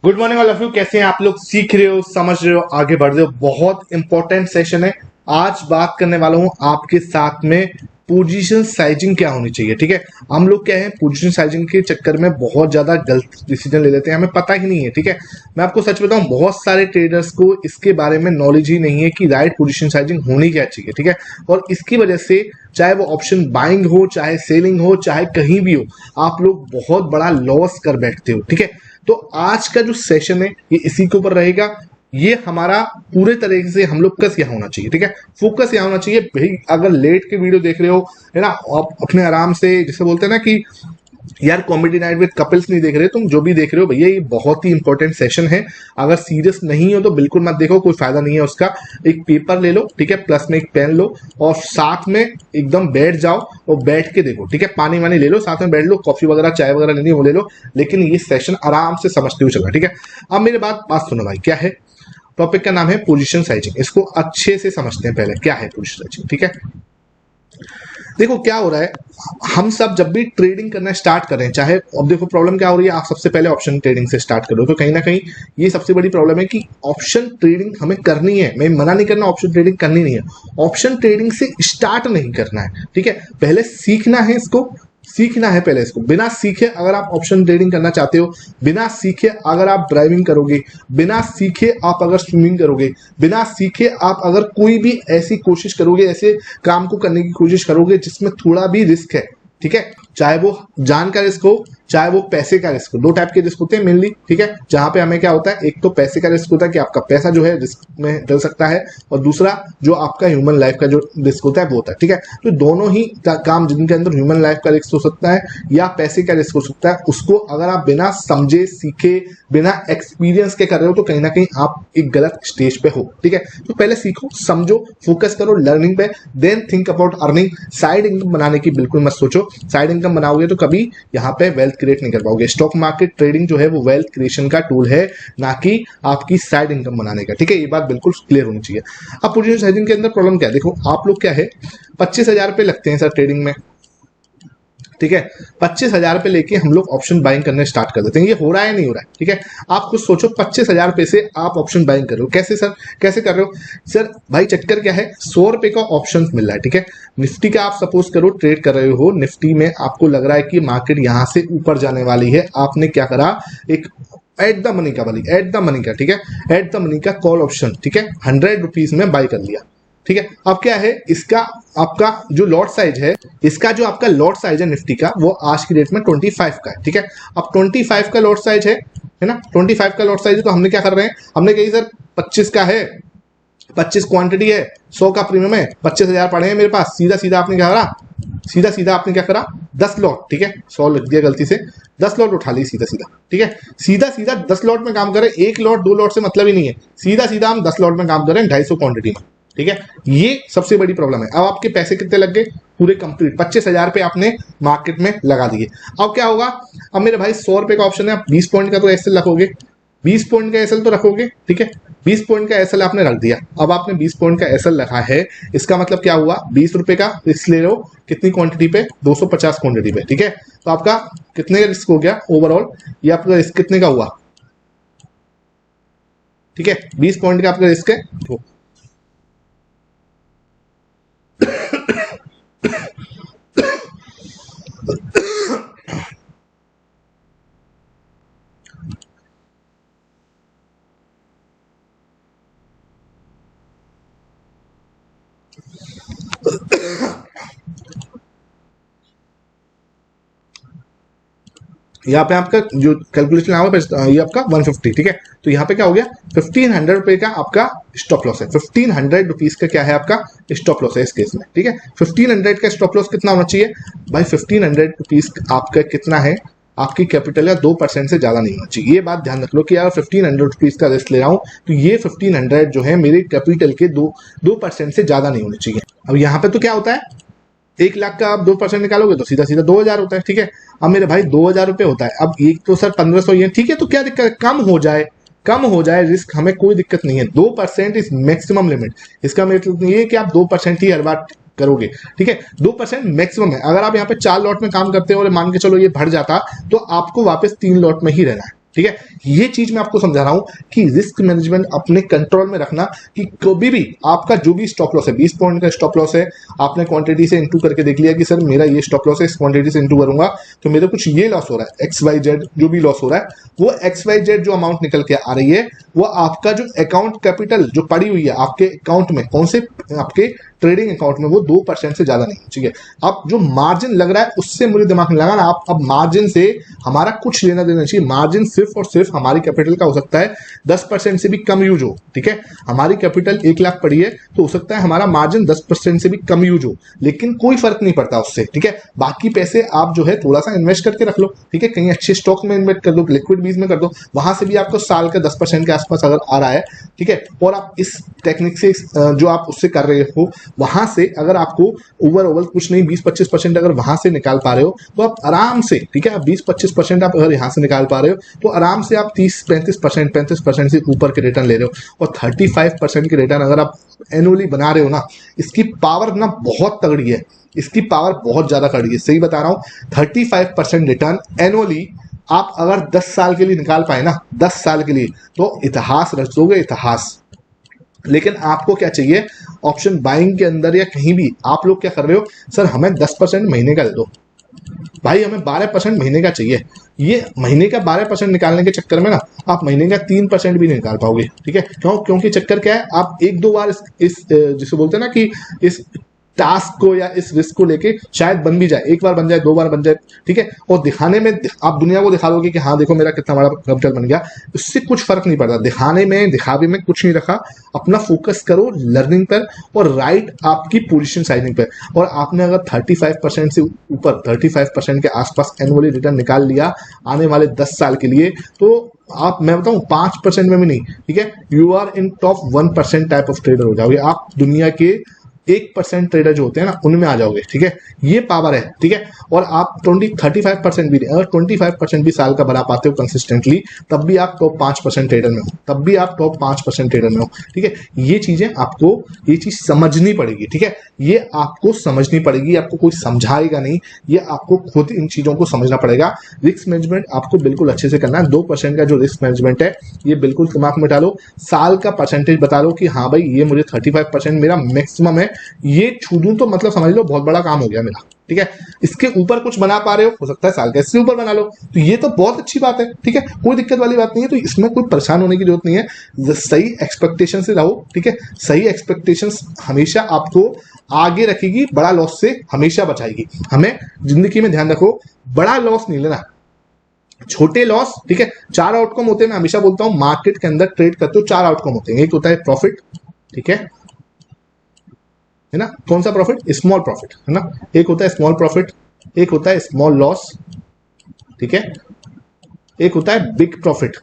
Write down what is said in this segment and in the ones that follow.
Good morning all of you. कैसे हैं आप लोग? सीख रहे हो, समझ रहे हो, आगे बढ़ रहे हो। बहुत इंपॉर्टेंट सेशन है। आज बात करने वाला हूं आपके साथ में पोजीशन साइजिंग क्या होनी चाहिए। ठीक है, हम लोग क्या है, पोजीशन साइजिंग के चक्कर में बहुत ज्यादा गलत डिसीजन ले लेते हैं, हमें पता ही नहीं है। ठीक है, मैं आपको सच बताऊं, बहुत सारे ट्रेडर्स को इसके बारे में नॉलेज ही नहीं है कि राइट पोजीशन साइजिंग होनी क्या चाहिए। ठीक है, और इसकी वजह से चाहे वो ऑप्शन बाइंग हो, चाहे सेलिंग हो, चाहे कहीं भी हो, आप लोग बहुत बड़ा लॉस कर बैठते हो। ठीक है, तो आज का जो सेशन है ये इसी के ऊपर रहेगा। ये हमारा पूरे तरीके से हम लोग फोकस यहाँ होना चाहिए। ठीक है, फोकस यहाँ होना चाहिए भाई। अगर लेट के वीडियो देख रहे हो, है ना, आप अपने आराम से, जैसे बोलते हैं ना कि यार कॉमेडी नाइट विद कपल्स नहीं देख रहे, तुम जो भी देख रहे हो भैया, ये बहुत ही इंपॉर्टेंट सेशन है। अगर सीरियस नहीं हो तो बिल्कुल मत देखो, कोई फायदा नहीं है उसका। एक पेपर ले लो, ठीक है, प्लस में एक पेन लो और साथ में एकदम बैठ जाओ और बैठ के देखो। ठीक है, पानी वानी ले लो, साथ में बैठ लो, कॉफी वगैरह चाय वगैरह लेनी वो ले लो, लेकिन ये सेशन आराम से समझते हुए चलना। ठीक है, अब मेरे बात सुनो भाई। क्या है टॉपिक? का नाम है पोजीशन साइजिंग। इसको अच्छे से समझते हैं पहले, क्या है पोजीशन साइजिंग। ठीक है, देखो क्या हो रहा है, हम सब जब भी ट्रेडिंग करना स्टार्ट करें, चाहे अब देखो प्रॉब्लम क्या हो रही है, आप सबसे पहले ऑप्शन ट्रेडिंग से स्टार्ट करो तो कहीं ना कहीं ये सबसे बड़ी प्रॉब्लम है कि ऑप्शन ट्रेडिंग हमें करनी है। मैं मना नहीं करना, ऑप्शन ट्रेडिंग करनी नहीं है, ऑप्शन ट्रेडिंग से स्टार्ट नहीं करना है। ठीक है, पहले सीखना है, इसको सीखना है पहले इसको। बिना सीखे अगर आप ऑप्शन ट्रेडिंग करना चाहते हो, बिना सीखे अगर आप ड्राइविंग करोगे, बिना सीखे आप अगर स्विमिंग करोगे, बिना सीखे आप अगर कोई भी ऐसी कोशिश करोगे, ऐसे काम को करने की कोशिश करोगे जिसमें थोड़ा भी रिस्क है, ठीक है, चाहे वो जान का रिस्क हो, चाहे वो पैसे का रिस्क हो। दो टाइप के रिस्क होते हैं मेनली। ठीक है, जहां पे हमें क्या होता है, एक तो पैसे का रिस्क होता है कि आपका पैसा जो है रिस्क में डल सकता है, और दूसरा जो आपका ह्यूमन लाइफ का जो रिस्क होता है वो होता है। ठीक है, तो दोनों ही काम जिनके अंदर ह्यूमन लाइफ का रिस्क हो सकता है या पैसे का रिस्क हो सकता है, उसको अगर आप बिना समझे, सीखे, बिना एक्सपीरियंस के कर रहे हो तो कहीं ना कहीं आप एक गलत स्टेज पे हो। ठीक है, तो पहले सीखो, समझो, फोकस करो लर्निंग पे, then think about earning. Side income बनाने की बिल्कुल मत सोचो। साइड इनकम बनाओगे तो कभी यहाँ पे वेल्थ क्रिएट नहीं कर पाओगे। स्टॉक मार्केट ट्रेडिंग जो है वो वेल्थ क्रिएशन का टूल है, ना कि आपकी साइड इनकम बनाने का। ठीक है, ये बात बिल्कुल क्लियर होनी चाहिए। अब पोजीशन साइजिंग के अंदर प्रॉब्लम क्या है, देखो आप लोग क्या है, 25,000 रुपए लगते हैं सर ट्रेडिंग में। ठीक है, 25,000 रुपए लेके हम लोग ऑप्शन बाइंग करने स्टार्ट कर देते हैं। ये हो रहा है नहीं हो रहा है? ठीक है, आप कुछ सोचो, 25,000 रुपए से आप ऑप्शन बाइंग कर रहे हो, कैसे सर, कैसे कर रहे हो सर? भाई चक्कर क्या है, 100 रुपए का ऑप्शन मिल रहा है। ठीक है, निफ्टी का आप सपोज करो ट्रेड कर रहे हो, निफ्टी में आपको लग रहा है कि मार्केट यहां से ऊपर जाने वाली है, आपने क्या करा, एक एट द मनी का वाली, एट द मनी का, ठीक है, एट द मनी का कॉल ऑप्शन, ठीक है, 100 रुपीज में बाई कर लिया। ठीक है, अब क्या है इसका, आपका जो लॉट साइज है, इसका जो आपका लॉट साइज है निफ्टी का, वो आज की डेट में 25 का है। ठीक है, अब 25 का लॉट साइज है ना, 25 का लॉट साइज है, तो हमने क्या कर रहे हैं, हमने कही सर 25 का है, 25 क्वांटिटी है, 100 का प्रीमियम है, 25,000 पड़े हैं मेरे पास, सीधा सीधा आपने क्या करा, सीधा सीधा आपने क्या करा, 10 लॉट, ठीक है, 100 लिख दिया गलती से, 10 लॉट उठा ली सीधा सीधा। ठीक है, सीधा सीधा 10 लॉट में काम करें, एक लॉट दो लॉट से मतलब ही नहीं है, सीधा सीधा हम 10 लॉट में काम करें 250 क्वांटिटी में। ठीक है, ये सबसे बड़ी प्रॉब्लम है। अब आपके पैसे कितने लग गए, पूरे कंप्लीट 25,000 रुपए आपने मार्केट में लगा दिए। अब क्या होगा, अब मेरे भाई 100 रुपए का ऑप्शन है, आप 20 पॉइंट का तो एसएल रखोगे, 20 पॉइंट का एसएल तो रखोगे। ठीक है, 20 पॉइंट का एसएल आपने रख दिया। अब आपने 20 पॉइंट का एसएल रखा है, इसका मतलब क्या हुआ, 20 रुपए का रिस्क ले लो, कितनी क्वांटिटी पे, 250 क्वांटिटी पे। ठीक है, तो आपका कितने का रिस्क हो गया ओवरऑल, ये आपका रिस्क कितने का हुआ, ठीक है, 20 पॉइंट का आपका रिस्क है। यहाँ पे आपका जो कैलकुलेशन आएगा, ये आपका 150। ठीक है, तो यहाँ पे क्या हो गया, 1500 रुपए का आपका स्टॉप लॉस है। 1500 रुपीज का क्या है, आपका स्टॉप लॉस है इस केस में। ठीक है, 1500 का स्टॉप लॉस कितना होना चाहिए भाई, 1500 रुपीज आपका कितना है, आपकी कैपिटल का 2% से ज्यादा नहीं होना चाहिए। ये बात ध्यान रख लो कि यार 1500 रुपीज का रिस्क ले रहा हूँ, तो ये 1500 जो है मेरे कैपिटल के 2% से ज्यादा नहीं होने चाहिए। अब यहाँ पे तो क्या होता है, 1 लाख का आप 2% निकालोगे तो सीधा सीधा 2,000 होता है। ठीक है, अब मेरे भाई 2,000 रुपए होता है, अब एक तो सर 1,500 ही है। ठीक है, तो क्या दिक्कत है, कम हो जाए, कम हो जाए रिस्क, हमें कोई दिक्कत नहीं है। 2% इज मैक्सिमम लिमिट, इसका मतलब ये है कि आप 2% ही हर बार करोगे। ठीक है, 2% मैक्सिमम है। अगर आप यहाँ पे 4 लॉट में काम करते हो और मान के चलो ये बढ़ जाता, तो आपको वापस 3 लॉट में ही रहना है। ठीक है, ये चीज मैं आपको समझा रहा हूं कि रिस्क मैनेजमेंट अपने कंट्रोल में रखना कि कभी भी आपका जो भी स्टॉप लॉस है, 20 पॉइंट का स्टॉप लॉस है, आपने क्वांटिटी से इंटू करके देख लिया कि सर मेरा ये स्टॉप लॉस है, इस क्वांटिटी से इंटू करूंगा तो मेरे कुछ ये लॉस हो रहा है, एक्स वाई जेड जो भी लॉस हो रहा है, वो एक्स वाई जेड जो अमाउंट निकल के आ रही है वो आपका जो अकाउंट कैपिटल जो पड़ी हुई है आपके अकाउंट में, कौन से आपके ट्रेडिंग अकाउंट में, वो 2% से ज्यादा नहीं, ठीक है। अब जो मार्जिन लग रहा है उससे मुझे दिमाग में लगा ना, आप अब मार्जिन से हमारा कुछ लेना देना चाहिए, मार्जिन सिर्फ और सिर्फ हमारी कैपिटल का हो सकता है 10% से भी कम यूज हो, ठीक है। हमारी कैपिटल 1 लाख पड़ी है तो हो सकता है हमारा मार्जिन 10% से भी कम यूज हो, लेकिन कोई फर्क नहीं पड़ता उससे, ठीक है। बाकी पैसे आप जो है थोड़ा सा इन्वेस्ट करके रख लो, ठीक है, कहीं अच्छे स्टॉक में इन्वेस्ट कर दो, लिक्विड बीज में कर दो, वहां से भी आपको साल का 10% के आसपास अगर आ रहा है, ठीक है, और आप इस टेक्निक से जो आप उससे कर रहे हो वहां से अगर आपको ओवरऑल कुछ नहीं 20-25% अगर वहां से निकाल पा रहे हो तो आप आराम से, ठीक है, 20-25% आप अगर यहां से निकाल पा रहे हो तो आराम से आप 30-35% से ऊपर के रिटर्न ले रहे हो, और 35% के रिटर्न अगर आप एनुअली बना रहे हो ना, इसकी पावर ना बहुत तगड़ी है, इसकी पावर बहुत ज्यादा तगड़ी है, सही बता रहा हूं। 35% रिटर्न एनुअली आप अगर 10 साल के लिए निकाल पाए ना, 10 साल के लिए, तो इतिहास रच दोगे, इतिहास। लेकिन आपको क्या चाहिए, ऑप्शन बाइंग के अंदर या कहीं भी आप लोग क्या कर रहे हो, सर हमें 10% महीने का दे दो, भाई हमें 12% महीने का चाहिए। ये महीने का 12% निकालने के चक्कर में ना आप महीने का 3% भी नहीं निकाल पाओगे, ठीक है। क्योंकि चक्कर क्या है, आप एक दो बार इस जिसे बोलते हैं ना कि इस टास्क को या इस रिस्क को लेके शायद बन भी जाए, एक बार बन जाए, 2 बार बन जाए, ठीक है, और दिखाने में आप दुनिया को दिखा दोगे कि हाँ देखो मेरा कितना बड़ा कैपिटल बन गया, उससे कुछ फर्क नहीं पड़ता, दिखाने में दिखावे में कुछ नहीं रखा। अपना फोकस करो लर्निंग पर और राइट आपकी पोजीशन साइजिंग पर, और आपने अगर 35% से ऊपर 35% के आसपास एनुअली रिटर्न निकाल लिया आने वाले 10 साल के लिए, तो आप, मैं बताऊं 5% में भी नहीं, ठीक है, you are in top 1% type of trader हो जाओगे, आप दुनिया के 1% ट्रेडर जो होते हैं ना उनमें आ जाओगे, ठीक है, ये पावर है, ठीक है। और आप 35% भी, अगर 25% भी साल का बना पाते हो कंसिस्टेंटली, तब भी आप टॉप 5% ट्रेडर में हो, तब भी आप टॉप 5% ट्रेडर में हो, ठीक है। ये चीजें आपको, ये चीज समझनी पड़ेगी, ठीक है, ये आपको समझनी पड़ेगी, आपको कोई समझाएगा नहीं, ये आपको खुद इन चीजों को समझना पड़ेगा। रिस्क मैनेजमेंट आपको बिल्कुल अच्छे से करना है। 2% का जो रिस्क मैनेजमेंट है ये बिल्कुल दिमाग में डालो, साल का परसेंटेज बता लो कि हाँ भाई ये मुझे 35% मेरा मैक्सिमम है, ये छू दूं तो मतलब समझ लो बहुत बड़ा काम हो गया मेरा, ठीक है। इसके ऊपर कुछ बना पा रहे हो सकता है साल का इससे ऊपर बना लो, तो ये तो बहुत अच्छी बात है, ठीक है, कोई दिक्कत वाली बात नहीं है, तो इसमें कोई परेशान होने की जरूरत नहीं है। सही एक्सपेक्टेशन से रहो, ठीक है, सही एक्सपेक्टेशंस हमेशा आपको आगे रखेगी, बड़ा लॉस से हमेशा बचाएगी। हमें जिंदगी में ध्यान रखो, बड़ा लॉस नहीं लेना, छोटे लॉस, ठीक है। 4 आउटकम होते हैं, मैं हमेशा बोलता हूं मार्केट के अंदर ट्रेड करते हो 4 आउटकम होते हैं, एक होता है प्रॉफिट, ठीक है ना, कौन सा प्रॉफिट, स्मॉल प्रॉफिट, है ना, एक होता है स्मॉल प्रॉफिट, एक होता है स्मॉल लॉस, ठीक है, एक होता है बिग प्रॉफिट,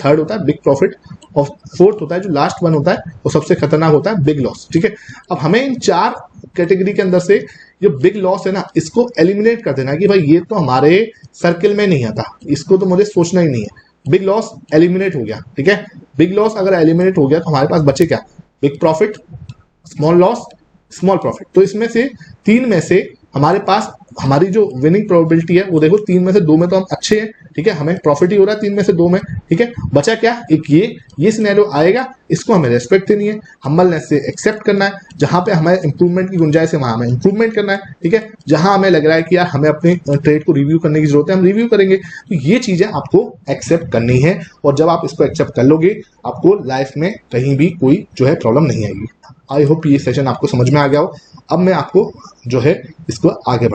थर्ड होता है बिग प्रॉफिट, और फोर्थ होता है जो लास्ट वन होता है वो सबसे खतरनाक होता है बिग लॉस, ठीक है। अब हमें इन 4 कैटेगरी के अंदर से जो बिग लॉस है ना इसको एलिमिनेट कर देना कि भाई ये तो हमारे सर्किल में नहीं आता, इसको तो मुझे सोचना ही नहीं है। बिग लॉस एलिमिनेट हो गया, ठीक है, बिग लॉस अगर एलिमिनेट हो गया तो हमारे पास बचे क्या, big profit, small loss, small profit. तो इसमें से 3 में से हमारे पास हमारी जो विनिंग प्रोबेबिलिटी है वो देखो 3 में से 2 में तो हम अच्छे हैं, ठीक है, हमें प्रॉफिट ही हो रहा है 3 में से 2 में, ठीक है। बचा क्या, एक ये सिनेरियो आएगा, इसको हमें रेस्पेक्ट देनी है, हम्बलनेस से एक्सेप्ट करना है, जहां पे हमें इंप्रूवमेंट की गुंजाइश है वहां हमें इंप्रूवमेंट करना है, ठीक है। जहां हमें लग रहा है कि यार हमें अपने ट्रेड को रिव्यू करने की जरूरत है, हम रिव्यू करेंगे। तो ये चीजें आपको एक्सेप्ट करनी है, और जब आप इसको एक्सेप्ट कर लोगे आपको लाइफ में कहीं भी कोई जो है प्रॉब्लम नहीं आएगी। आई होप ये सेशन आपको समझ में आ गया हो। अब मैं आपको जो है इसको आगे